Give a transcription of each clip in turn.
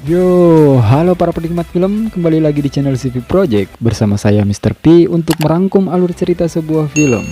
Yo, halo para penikmat film, kembali lagi di channel CV Project bersama saya Mr. P untuk merangkum alur cerita sebuah film.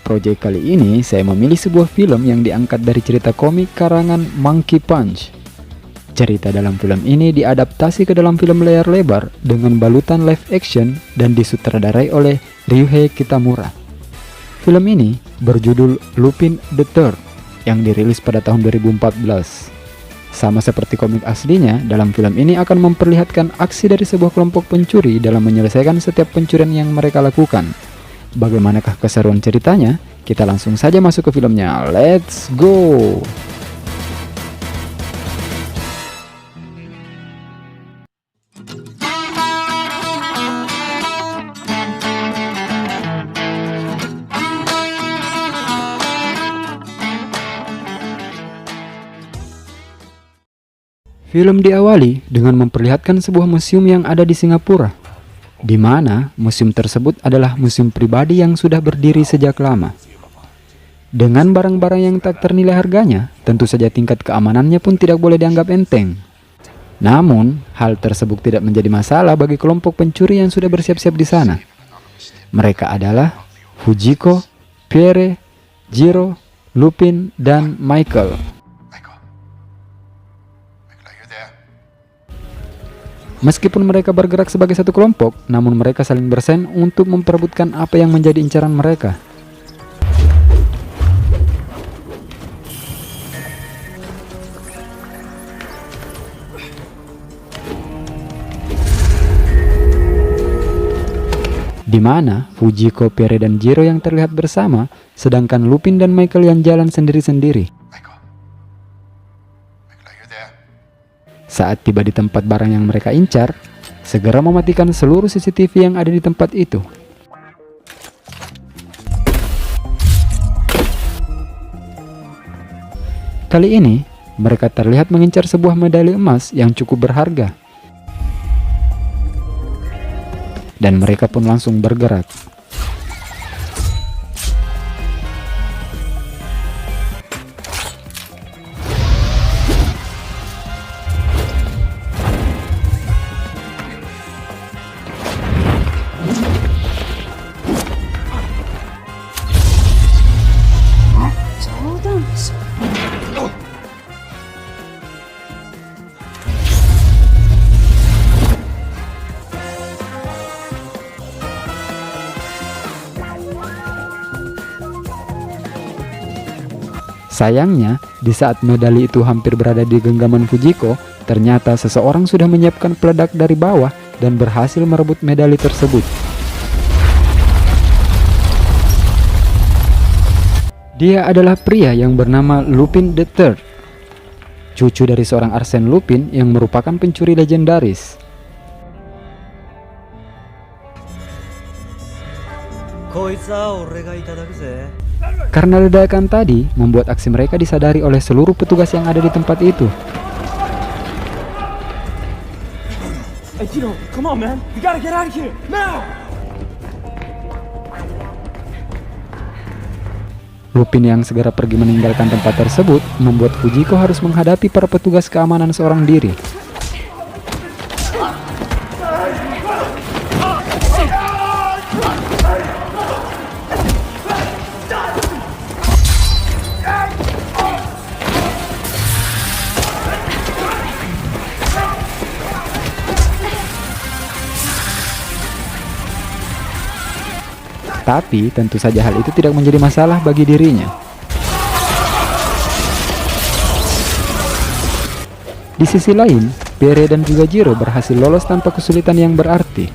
Project kali ini saya memilih sebuah film yang diangkat dari cerita komik karangan Monkey Punch. Cerita dalam film ini diadaptasi ke dalam film layar lebar dengan balutan live action dan disutradarai oleh Ryuhei Kitamura. Film ini berjudul Lupin the Third yang dirilis pada tahun 2014. Sama seperti komik aslinya, dalam film ini akan memperlihatkan aksi dari sebuah kelompok pencuri dalam menyelesaikan setiap pencurian yang mereka lakukan. Bagaimanakah keseruan ceritanya? Kita langsung saja masuk ke filmnya. Let's go! Film diawali dengan memperlihatkan sebuah museum yang ada di Singapura, di mana museum tersebut adalah museum pribadi yang sudah berdiri sejak lama. Dengan barang-barang yang tak ternilai harganya, tentu saja tingkat keamanannya pun tidak boleh dianggap enteng. Namun, hal tersebut tidak menjadi masalah bagi kelompok pencuri yang sudah bersiap-siap di sana. Mereka adalah Fujiko, Pierre, Jiro, Lupin, dan Michael. Meskipun mereka bergerak sebagai satu kelompok, namun mereka saling bersaing untuk memperebutkan apa yang menjadi incaran mereka. Di mana Fujiko, Pierre, dan Jiro yang terlihat bersama, sedangkan Lupin dan Michael yang jalan sendiri-sendiri. Saat tiba di tempat barang yang mereka incar, segera mematikan seluruh CCTV yang ada di tempat itu. Kali ini, mereka terlihat mengincar sebuah medali emas yang cukup berharga. Dan mereka pun langsung bergerak. Sayangnya, di saat medali itu hampir berada di genggaman Fujiko, ternyata seseorang sudah menyiapkan peledak dari bawah dan berhasil merebut medali tersebut. Dia adalah pria yang bernama Lupin the Third, cucu dari seorang Arsène Lupin yang merupakan pencuri legendaris. Karena ledakan tadi membuat aksi mereka disadari oleh seluruh petugas yang ada di tempat itu. Hey Jiro, come on man, we gotta get out of here now. Lupin yang segera pergi meninggalkan tempat tersebut membuat Fujiko harus menghadapi para petugas keamanan seorang diri. Tapi tentu saja hal itu tidak menjadi masalah bagi dirinya. Di sisi lain, Pierre dan juga Jiro berhasil lolos tanpa kesulitan yang berarti.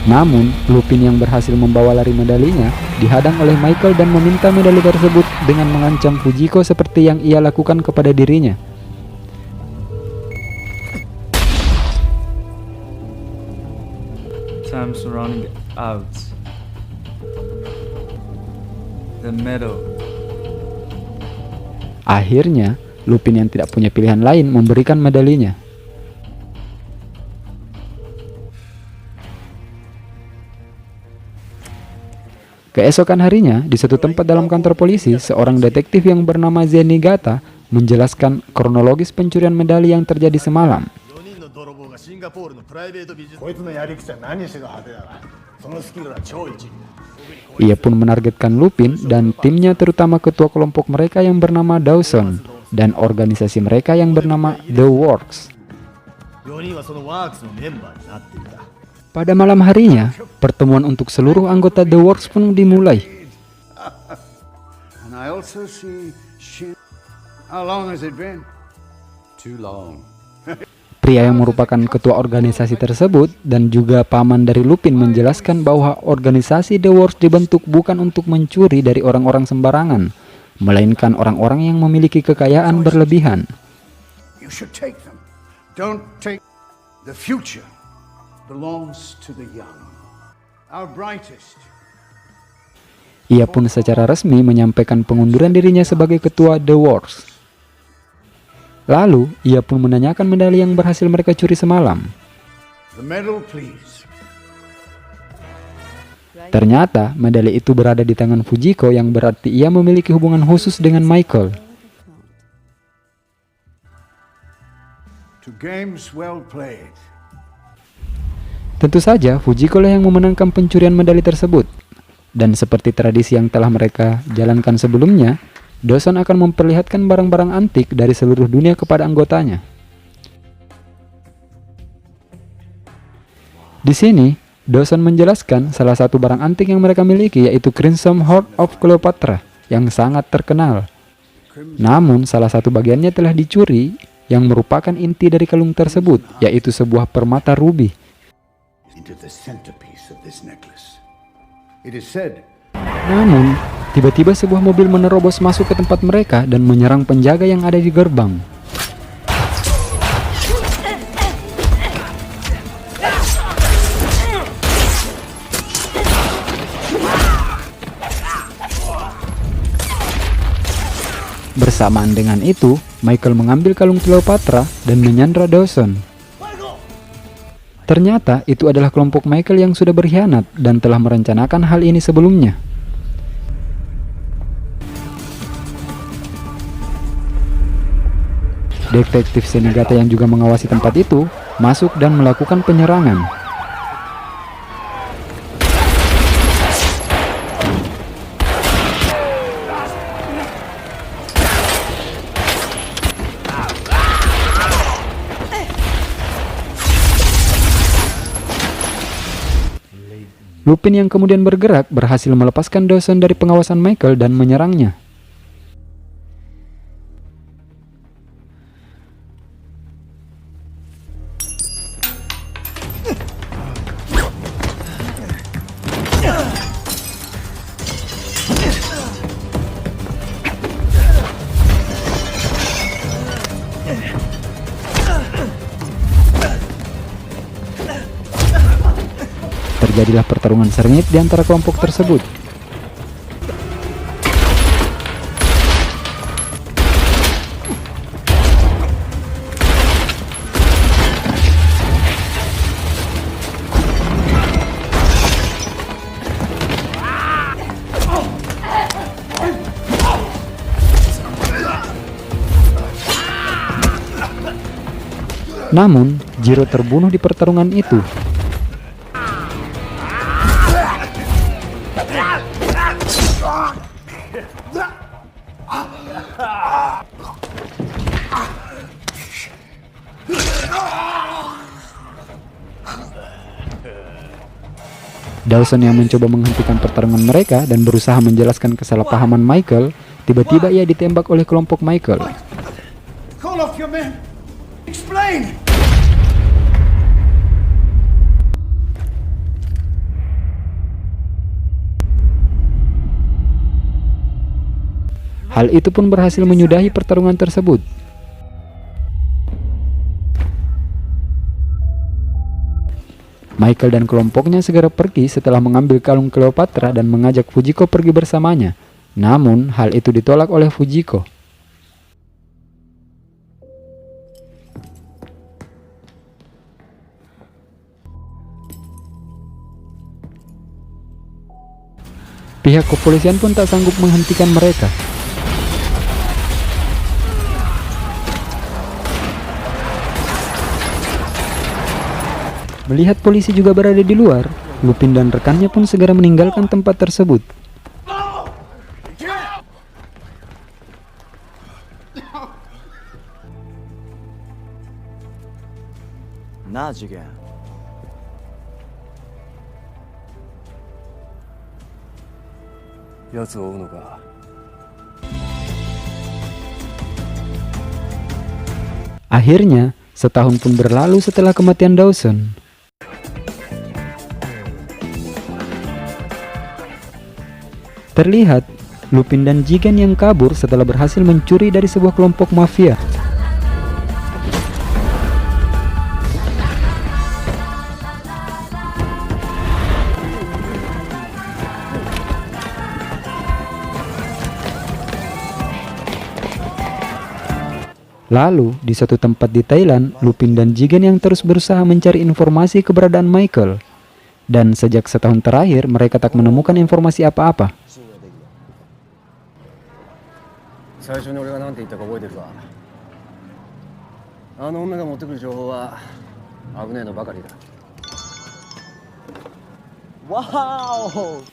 Namun, Lupin yang berhasil membawa lari medalinya dihadang oleh Michael dan meminta medali tersebut dengan mengancam Fujiko seperti yang ia lakukan kepada dirinya. Time's running out. The medal. Akhirnya, Lupin yang tidak punya pilihan lain memberikan medalinya. Keesokan harinya, di suatu tempat dalam kantor polisi, seorang detektif yang bernama Zenigata menjelaskan kronologis pencurian medali yang terjadi semalam. Ia pun menargetkan Lupin dan timnya, terutama ketua kelompok mereka yang bernama Dawson dan organisasi mereka yang bernama The Works. Pada malam harinya, pertemuan untuk seluruh anggota The Works pun dimulai. And I also see Shin. How long has it been? Too long. Pria yang merupakan ketua organisasi tersebut dan juga paman dari Lupin menjelaskan bahwa organisasi The Works dibentuk bukan untuk mencuri dari orang-orang sembarangan, melainkan orang-orang yang memiliki kekayaan berlebihan. You should take them. Don't take the future. Belongs to the young. Our brightest. Ia pun secara resmi menyampaikan pengunduran dirinya sebagai ketua The Works. Lalu, ia pun menanyakan medali yang berhasil mereka curi semalam. The medal, please. Ternyata, medali itu berada di tangan Fujiko yang berarti ia memiliki hubungan khusus dengan Michael. To games well played. Tentu saja, Fujiko lah yang memenangkan pencurian medali tersebut. Dan seperti tradisi yang telah mereka jalankan sebelumnya, Dawson akan memperlihatkan barang-barang antik dari seluruh dunia kepada anggotanya. Di sini, Dawson menjelaskan salah satu barang antik yang mereka miliki yaitu Crimson Heart of Cleopatra yang sangat terkenal. Namun, salah satu bagiannya telah dicuri yang merupakan inti dari kalung tersebut, yaitu sebuah permata ruby. Into the centerpiece of this necklace. It is said. Namun, tiba-tiba sebuah mobil menerobos masuk ke tempat mereka dan menyerang penjaga yang ada di gerbang. Bersamaan dengan itu, Michael mengambil kalung Cleopatra dan menyandra Dawson. Ternyata itu adalah kelompok Michael yang sudah berkhianat dan telah merencanakan hal ini sebelumnya. Detektif Zenigata yang juga mengawasi tempat itu masuk dan melakukan penyerangan. Lupin yang kemudian bergerak berhasil melepaskan Dawson dari pengawasan Michael dan menyerangnya. Terjadilah pertarungan sengit di antara kelompok tersebut. Namun, Jiro terbunuh di pertarungan itu. Dawson yang mencoba menghentikan pertarungan mereka dan berusaha menjelaskan kesalahpahaman Michael, tiba-tiba ia ditembak oleh kelompok Michael. Call off your men. Explain. Hal itu pun berhasil menyudahi pertarungan tersebut. Michael dan kelompoknya segera pergi setelah mengambil kalung Cleopatra dan mengajak Fujiko pergi bersamanya. Namun, hal itu ditolak oleh Fujiko. Pihak kepolisian pun tak sanggup menghentikan mereka. Melihat polisi juga berada di luar, Lupin dan rekannya pun segera meninggalkan tempat tersebut. Na Jigen. Yatsuを追うのか。Akhirnya, setahun pun berlalu setelah kematian Dawson. Terlihat, Lupin dan Jigen yang kabur setelah berhasil mencuri dari sebuah kelompok mafia. Lalu, di suatu tempat di Thailand, Lupin dan Jigen yang terus berusaha mencari informasi keberadaan Michael. Dan sejak setahun terakhir, mereka tak menemukan informasi apa-apa. 最初に俺が何て言ったか覚えてるか。あの女が持ってくる情報は危ねえのばかりだ。Wow!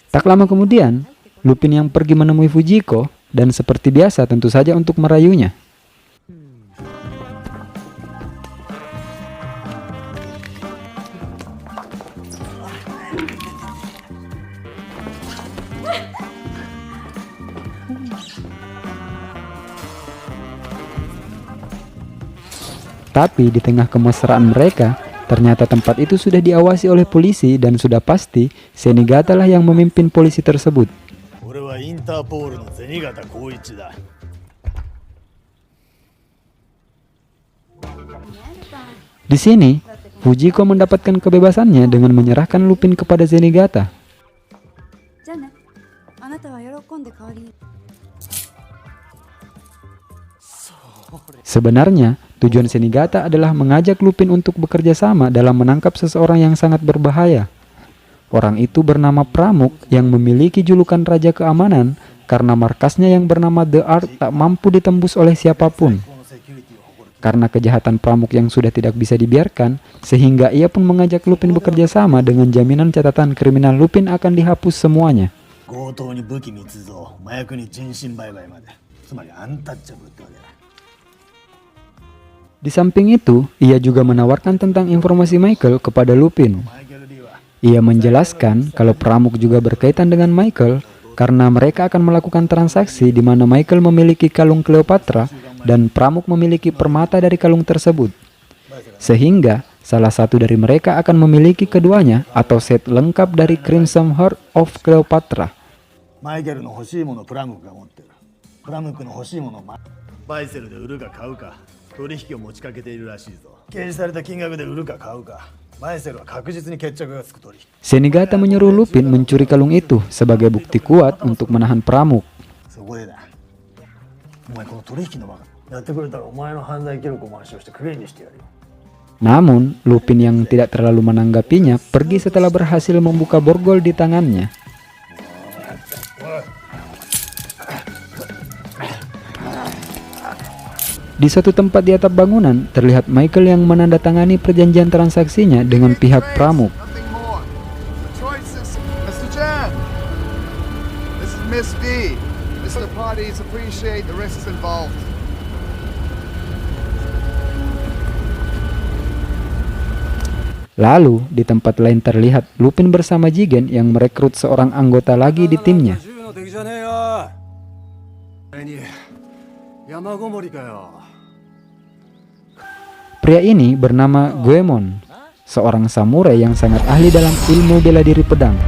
Tak lama kemudian, Lupin yang pergi menemui Fujiko, dan seperti biasa tentu saja untuk merayunya. Tapi di tengah kemesraan mereka, ternyata tempat itu sudah diawasi oleh polisi dan sudah pasti Senigata lah yang memimpin polisi tersebut. Di sini, Fujiko mendapatkan kebebasannya dengan menyerahkan Lupin kepada Senigata. Sebenarnya, tujuan Senigata adalah mengajak Lupin untuk bekerja sama dalam menangkap seseorang yang sangat berbahaya. Orang itu bernama Pramuk yang memiliki julukan Raja Keamanan karena markasnya yang bernama The Art tak mampu ditembus oleh siapapun. Karena kejahatan Pramuk yang sudah tidak bisa dibiarkan, sehingga ia pun mengajak Lupin bekerja sama dengan jaminan catatan kriminal Lupin akan dihapus semuanya. Di samping itu, ia juga menawarkan tentang informasi Michael kepada Lupin. Ia menjelaskan kalau Pramuk juga berkaitan dengan Michael karena mereka akan melakukan transaksi di mana Michael memiliki kalung Cleopatra dan Pramuk memiliki permata dari kalung tersebut. Sehingga salah satu dari mereka akan memiliki keduanya atau set lengkap dari Crimson Heart of Cleopatra. Michael の欲しいものプラムクが持ってる。プラムクの欲しいものバイセルで売るか買うか。取引を持ちかけているらしいぞ。掲示された金額で売るか買うか。バイセルは確実に決着がつく取引。Senigata menyuruh Lupin mencuri kalung itu sebagai bukti kuat untuk menahan Pramuk. Namun, Lupin yang tidak terlalu menanggapinya pergi setelah berhasil membuka borgol di tangannya. Di suatu tempat di atap bangunan, terlihat Michael yang menandatangani perjanjian transaksinya dengan pihak Pramuk. Lalu, di tempat lain terlihat Lupin bersama Jigen yang merekrut seorang anggota lagi di timnya. Pria ini bernama Goemon, seorang samurai yang sangat ahli dalam ilmu bela diri pedang.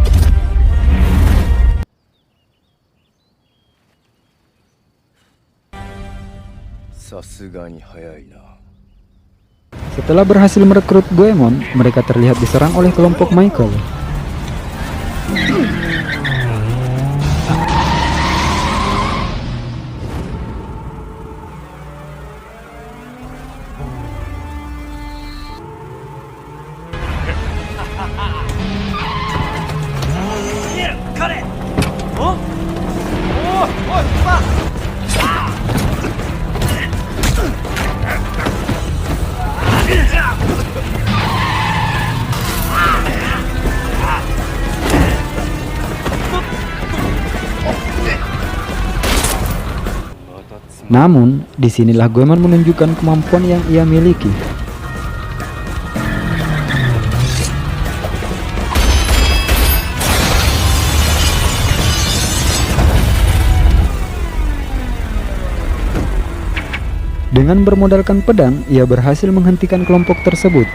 Setelah berhasil merekrut Goemon, mereka terlihat diserang oleh kelompok Michael. Cut it! Namun, disinilah Goemon menunjukkan kemampuan yang ia miliki. Dengan bermodalkan pedang, ia berhasil menghentikan kelompok tersebut.